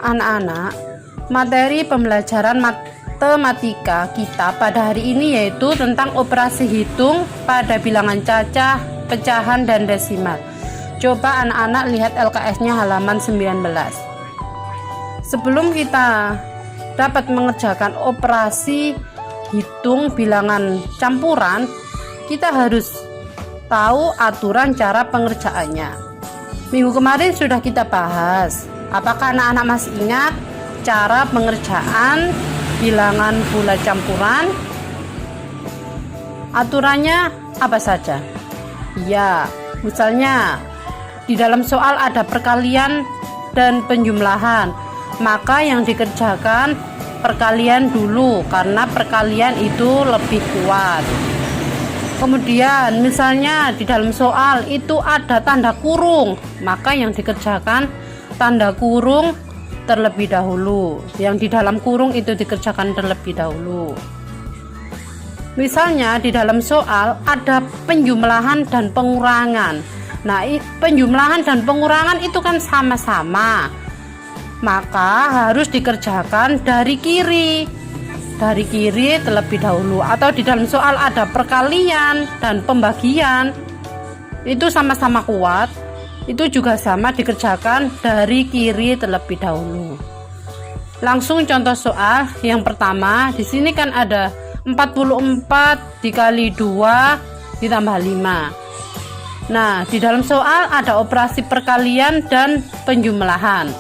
anak-anak, materi pembelajaran matematika kita pada hari ini yaitu tentang operasi hitung pada bilangan cacah, pecahan, dan desimal. Coba anak-anak lihat LKS-nya halaman 19. Sebelum kita dapat mengerjakan operasi hitung bilangan campuran, kita harus tahu aturan cara pengerjaannya. Minggu kemarin sudah kita bahas. Apakah anak-anak masih ingat cara pengerjaan bilangan bulat campuran? Aturannya apa saja? Ya, misalnya di dalam soal ada perkalian dan penjumlahan, maka yang dikerjakan perkalian dulu karena perkalian itu lebih kuat. Kemudian misalnya di dalam soal itu ada tanda kurung, maka yang dikerjakan tanda kurung terlebih dahulu. Yang di dalam kurung itu dikerjakan terlebih dahulu. Misalnya di dalam soal ada penjumlahan dan pengurangan. Nah, penjumlahan dan pengurangan itu kan sama-sama, maka harus dikerjakan dari kiri terlebih dahulu. Atau di dalam soal ada perkalian dan pembagian, itu sama-sama kuat, itu juga sama dikerjakan dari kiri terlebih dahulu. Langsung contoh soal yang pertama. Di sini kan ada 44 dikali 2 ditambah 5. Nah, di dalam soal ada operasi perkalian dan penjumlahan,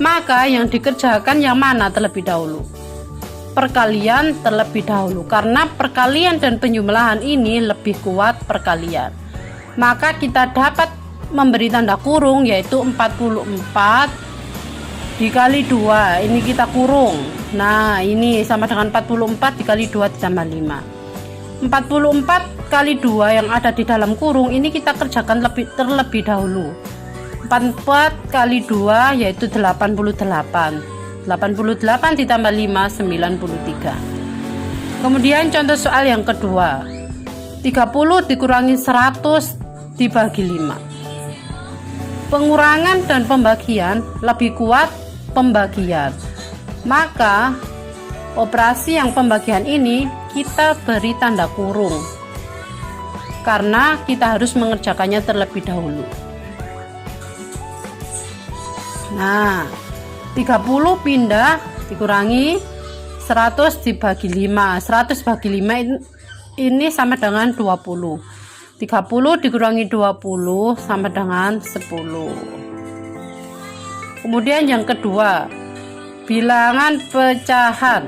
maka yang dikerjakan yang mana terlebih dahulu? Perkalian terlebih dahulu, karena perkalian dan penjumlahan ini lebih kuat perkalian. Maka kita dapat memberi tanda kurung, yaitu 44 dikali 2, ini kita kurung. Nah, ini sama dengan 44 dikali 2 ditambah 5. 44 kali 2 yang ada di dalam kurung ini kita kerjakan terlebih dahulu. 44 kali 2 yaitu 88. 88 ditambah 5 93. Kemudian contoh soal yang kedua. 30 dikurangi 100 dibagi 5. Pengurangan dan pembagian lebih kuat pembagian. Maka operasi yang pembagian ini kita beri tanda kurung karena kita harus mengerjakannya terlebih dahulu. Nah, 30 pindah dikurangi 100 dibagi 5. 100 bagi 5 ini sama dengan 20. 30 dikurangi 20 sama dengan 10. Kemudian yang kedua, bilangan pecahan.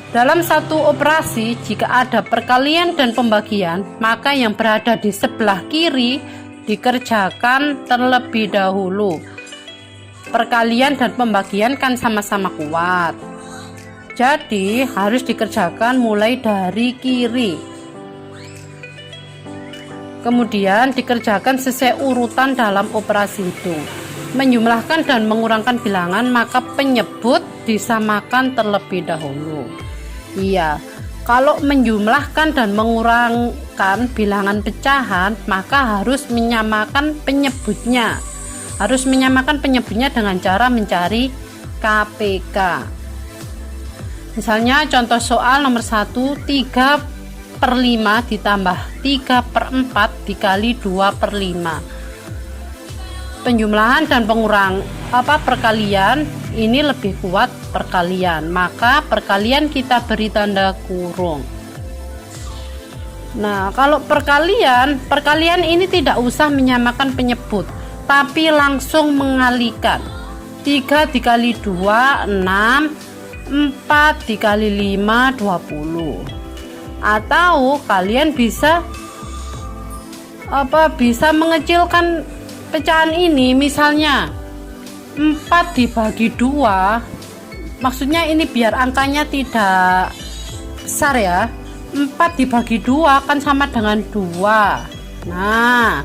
Dalam satu operasi, jika ada perkalian dan pembagian, maka yang berada di sebelah kiri dikerjakan terlebih dahulu. Perkalian dan pembagian kan sama-sama kuat, jadi harus dikerjakan mulai dari kiri. Kemudian dikerjakan sesuai urutan dalam operasi itu. Menjumlahkan dan mengurangkan bilangan, maka penyebut disamakan terlebih dahulu. Iya, kalau menjumlahkan dan mengurangkan bilangan pecahan, maka harus menyamakan penyebutnya. Harus menyamakan penyebutnya dengan cara mencari KPK. Misalnya contoh soal nomor 1, 3/5 ditambah 3/4 dikali 2/5. Penjumlahan dan perkalian ini lebih kuat perkalian, maka perkalian kita beri tanda kurung. Nah, kalau perkalian ini tidak usah menyamakan penyebut, tapi langsung mengalihkan. 3 dikali 2 6, 4 dikali 5 20. Atau kalian bisa mengecilkan pecahan ini, misalnya 4 dibagi 2, maksudnya ini biar angkanya tidak besar ya. 4 dibagi 2 kan sama dengan 2. Nah,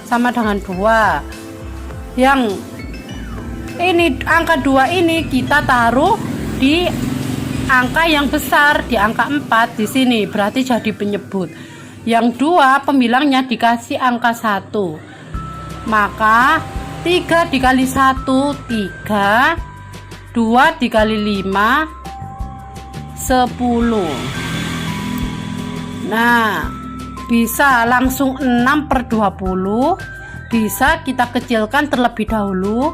sama dengan 2. Yang ini angka 2 ini kita taruh di angka yang besar, di angka 4 di sini, berarti jadi penyebut. Yang 2 pembilangnya dikasih angka 1. Maka 3 dikali 1 3, 2 dikali 5 10. Nah, bisa langsung 6/20, bisa kita kecilkan terlebih dahulu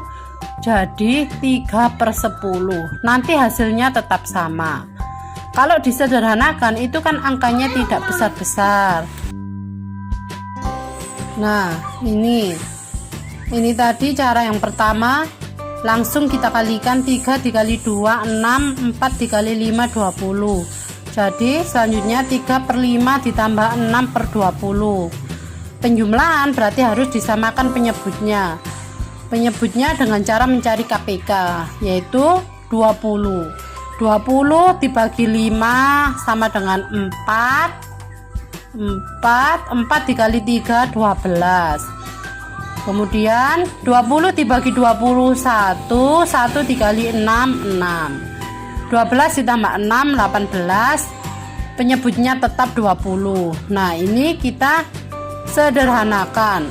jadi 3/10. Nanti hasilnya tetap sama. Kalau disederhanakan itu kan angkanya tidak besar-besar. Nah, ini tadi cara yang pertama, langsung kita kalikan 3 dikali 2 6, 4 dikali 5 20. Jadi selanjutnya 3/5 ditambah 6/20. Penjumlahan berarti harus disamakan penyebutnya. Penyebutnya dengan cara mencari KPK, yaitu 20. 20 dibagi 5 sama dengan 4. 4 dikali 3 12. Kemudian 20 dibagi 21, 1 dikali 6 6. 12 ditambah 6 18. Penyebutnya tetap 20. Nah, ini kita sederhanakan.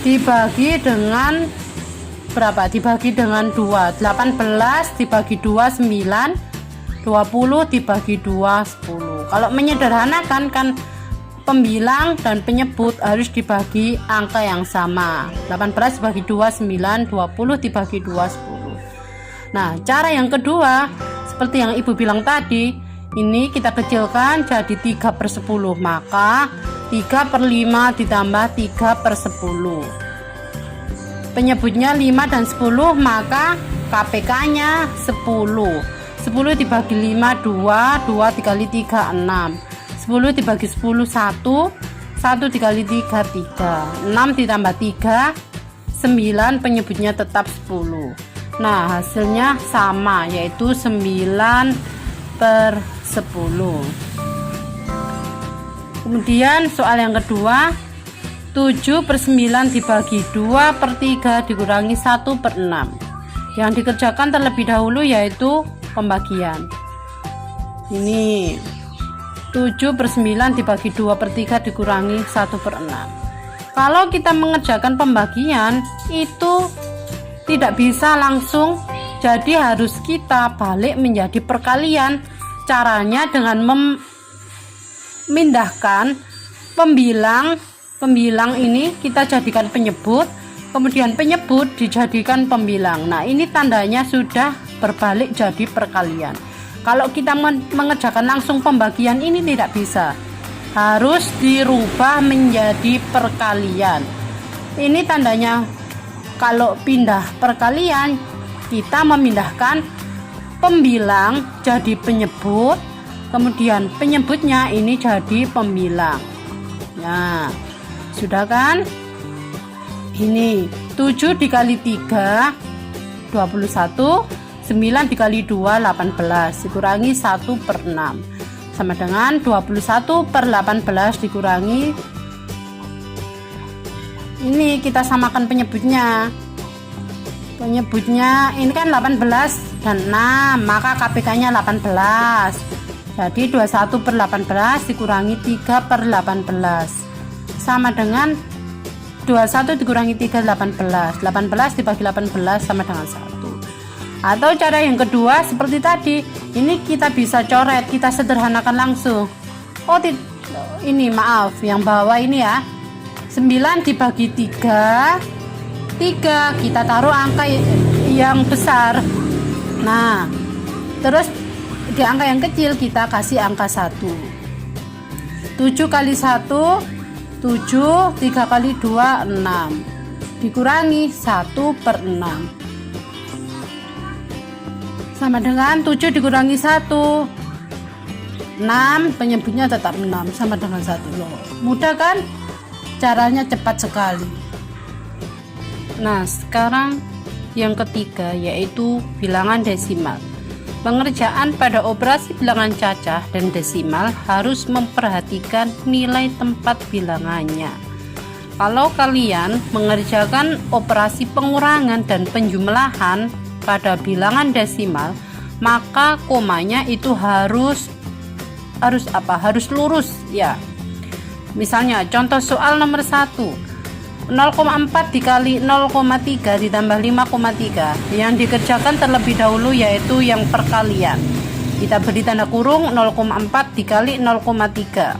Dibagi dengan berapa? Dibagi dengan 2. 18 dibagi 2 9. 20 dibagi 2 10. Kalau menyederhanakan kan pembilang dan penyebut harus dibagi angka yang sama. 18 dibagi 2 9, 20 dibagi 2 10. Nah, cara yang kedua seperti yang ibu bilang tadi, ini kita kecilkan jadi 3/10, maka 3/5 ditambah 3/10. Penyebutnya 5 dan 10, maka KPK nya 10. 10 dibagi 5 2, 2 dikali 3 6. 10 dibagi 10 1, 1 dikali 3 3. 6 ditambah 3 9, penyebutnya tetap 10. Nah, hasilnya sama, yaitu 9/10. Kemudian soal yang kedua, 7/9 dibagi 2/3 dikurangi 1/6. Yang dikerjakan terlebih dahulu yaitu pembagian. Ini 7/9 dibagi 2/3 dikurangi 1/6. Kalau kita mengerjakan pembagian itu tidak bisa langsung, jadi harus kita balik menjadi perkalian. Caranya dengan memindahkan pembilang ini kita jadikan penyebut, kemudian penyebut dijadikan pembilang. Nah, ini tandanya sudah berbalik jadi perkalian. Kalau kita mengerjakan langsung pembagian ini tidak bisa, harus dirubah menjadi perkalian. Ini tandanya kalau pindah perkalian, kita memindahkan pembilang jadi penyebut, kemudian penyebutnya ini jadi pembilang. Nah, sudah kan? Ini 7 dikali 3 21, 9 dikali 2 18 dikurangi 1/6 sama dengan 21/18 dikurangi, ini kita samakan penyebutnya. Penyebutnya ini kan 18 dan 6, maka KPK nya 18. Jadi 21/18 dikurangi 3/18 sama dengan 21 dikurangi 3 18. 18 dibagi 18 sama dengan 1. Atau cara yang kedua seperti tadi, ini kita bisa coret, kita sederhanakan langsung. Oh, ini maaf, yang bawah ini ya. 9 dibagi 3 kita taruh angka yang besar. Nah, terus di angka yang kecil kita kasih angka 1. 7 kali 1 7, 3 kali 2 6 dikurangi 1/6 sama dengan 7 dikurangi 1 6, penyebutnya tetap 6 sama dengan 1. Loh, mudah kan? Caranya cepat sekali. Nah, sekarang yang ketiga yaitu bilangan desimal. Pengerjaan pada operasi bilangan cacah dan desimal harus memperhatikan nilai tempat bilangannya. Kalau kalian mengerjakan operasi pengurangan dan penjumlahan pada bilangan desimal, maka komanya itu harus lurus ya. Misalnya contoh soal nomor 1, 0,4 dikali 0,3 ditambah 5,3. Yang dikerjakan terlebih dahulu yaitu yang perkalian. Kita beri tanda kurung 0,4 dikali 0,3.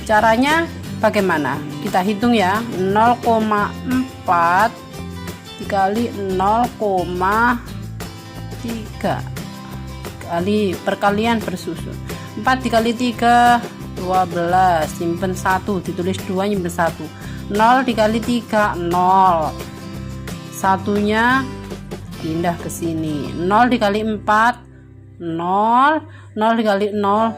Caranya bagaimana? Kita hitung ya. 0,4 dikali 0,3 kali perkalian bersusun. 4 dikali 3 12, simpen 1, ditulis 2, nyimpen 1. 0 dikali 3 0, satunya pindah ke sini. 0 dikali 4 0, 0 dikali 0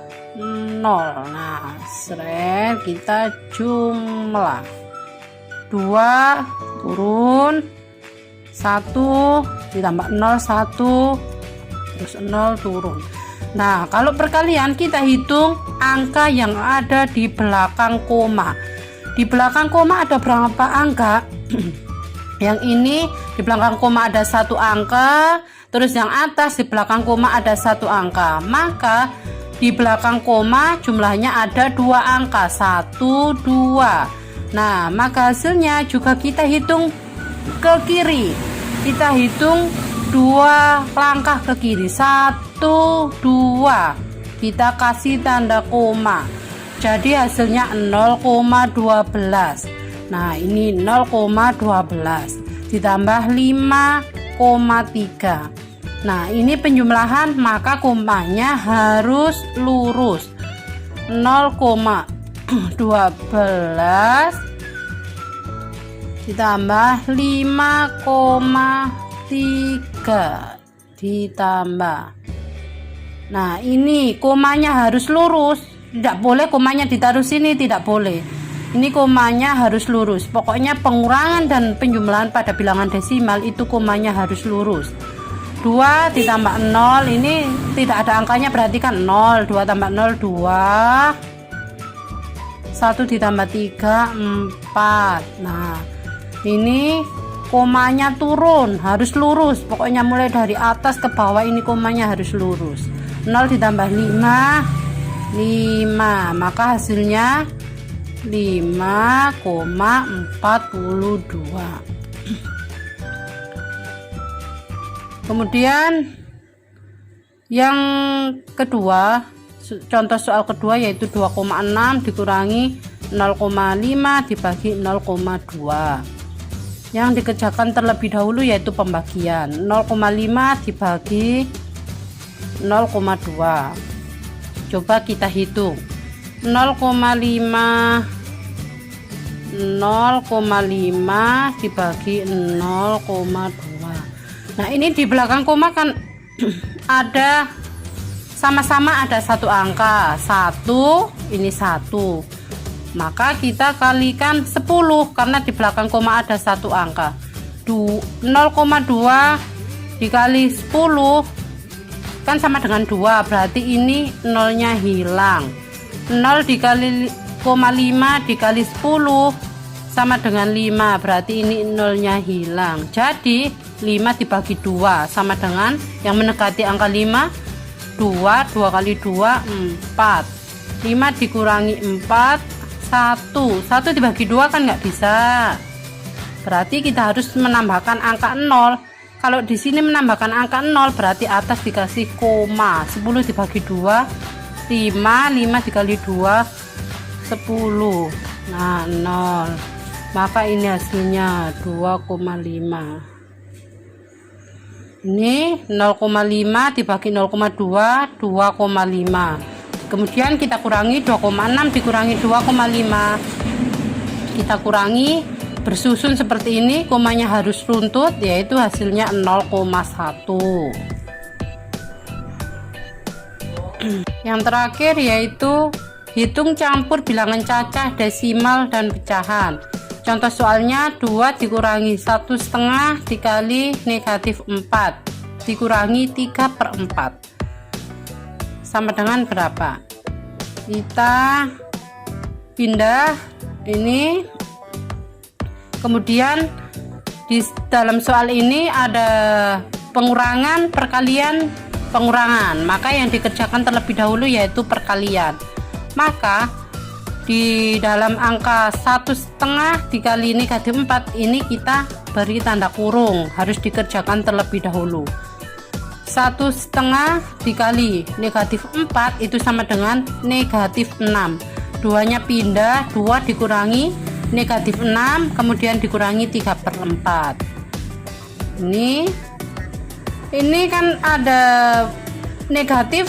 0. Nah, seret kita jumlah 2 turun 1 ditambah 0 1 terus 0 turun. Nah, kalau perkalian kita hitung angka yang ada di belakang koma. Di belakang koma ada berapa angka? Yang ini di belakang koma ada 1 angka, terus yang atas di belakang koma ada 1 angka. Maka di belakang koma jumlahnya ada 2 angka, 1 2. Nah, maka hasilnya juga kita hitung ke kiri. Kita hitung 2 langkah ke kiri, 1 2. Kita kasih tanda koma. Jadi hasilnya 0,12. Nah, ini 0,12 ditambah 5,3. Nah, ini penjumlahan, maka komanya harus lurus. 0,12 ditambah 5,3 ditambah. Nah, ini komanya harus lurus. Tidak boleh komanya ditaruh sini, tidak boleh. Ini komanya harus lurus. Pokoknya pengurangan dan penjumlahan pada bilangan desimal itu komanya harus lurus. 2 ditambah 0, ini tidak ada angkanya, berarti kan 0. 2 tambah 0 2. 1 ditambah 3 4. Nah, ini komanya turun, harus lurus. Pokoknya mulai dari atas ke bawah ini komanya harus lurus. 0 ditambah 5 5, maka hasilnya 5,42. Kemudian yang kedua, contoh soal kedua yaitu 2,6 dikurangi 0,5 dibagi 0,2. Yang dikerjakan terlebih dahulu yaitu pembagian. 0,5 dibagi 0,2. Coba kita hitung. 0,5 dibagi 0,2. Nah, ini di belakang koma kan ada sama-sama ada 1 angka. 1, ini 1. Maka kita kalikan 10 karena di belakang koma ada 1 angka. 0,2 dikali 10 kan sama dengan 2, berarti ini nolnya hilang. 0 dikali 0,5 dikali 10 sama dengan 5, berarti ini nolnya hilang. Jadi 5 dibagi 2 sama dengan yang mendekati angka 5, 2 kali 2 4. 5 dikurangi 4 1 dibagi 2 kan nggak bisa, berarti kita harus menambahkan angka 0. Kalau di sini menambahkan angka 0 berarti atas dikasih koma. 10 dibagi 2 5, 5 dikali 2 10. Nah, 0. Maka ini hasilnya 2,5. Ini 0,5 dibagi 0,2 2,5. Kemudian kita kurangi 2,6 dikurangi 2,5. Kita kurangi bersusun seperti ini, komanya harus runtut, yaitu hasilnya 0,1. Yang terakhir yaitu hitung campur bilangan cacah, desimal, dan pecahan. Contoh soalnya 2 dikurangi 1,5 dikali negatif 4 dikurangi 3/4 sama dengan berapa? Kita pindah ini. Kemudian di dalam soal ini ada pengurangan, perkalian, pengurangan. Maka yang dikerjakan terlebih dahulu yaitu perkalian. Maka di dalam angka 1,5 dikali negatif 4 ini kita beri tanda kurung, harus dikerjakan terlebih dahulu. 1,5 dikali negatif 4 itu sama dengan negatif 6. Duanya pindah, 2 dikurangi negatif 6, kemudian dikurangi 3/4. Ini kan ada negatif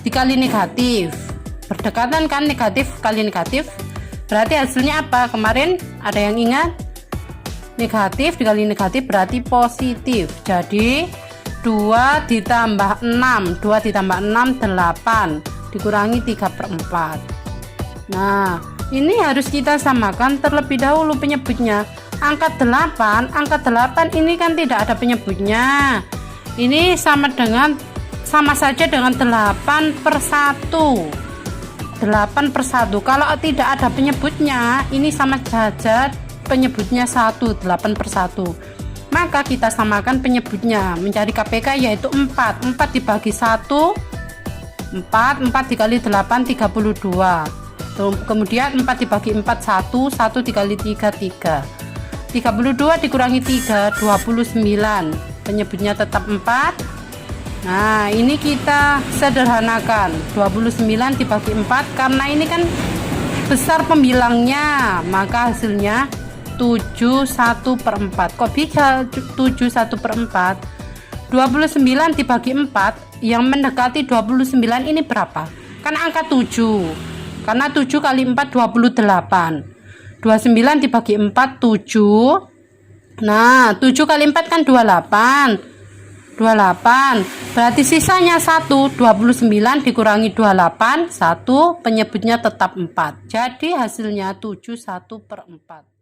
dikali negatif, berdekatan kan, negatif kali negatif, berarti hasilnya apa? Kemarin ada yang ingat? Negatif dikali negatif berarti positif. Jadi 2 ditambah 6, 2 ditambah 6 8 dikurangi 3/4. Nah, ini harus kita samakan terlebih dahulu penyebutnya. Angka 8 ini kan tidak ada penyebutnya. Ini sama saja dengan 8/1. 8/1. Kalau tidak ada penyebutnya, ini sama saja penyebutnya 1, 8/1. Maka kita samakan penyebutnya menjadi KPK yaitu 4. 4 dibagi 1, 4 dikali 8 32. Kemudian 4 dibagi 4 1 dikali 3 3. 32 dikurangi 3 29. Penyebutnya tetap 4. Nah, ini kita sederhanakan. 29 dibagi 4 karena ini kan besar pembilangnya, maka hasilnya 7/1/4. Kok bisa 7/1/4? 29 dibagi 4 yang mendekati 29 ini berapa? Kan angka 7. Karena 7 kali 4 28. 29 dibagi 4 7. Nah, 7 kali 4 kan 28. 28. Berarti sisanya 1. 29 dikurangi 28, 1, penyebutnya tetap 4. Jadi hasilnya 7/1/4.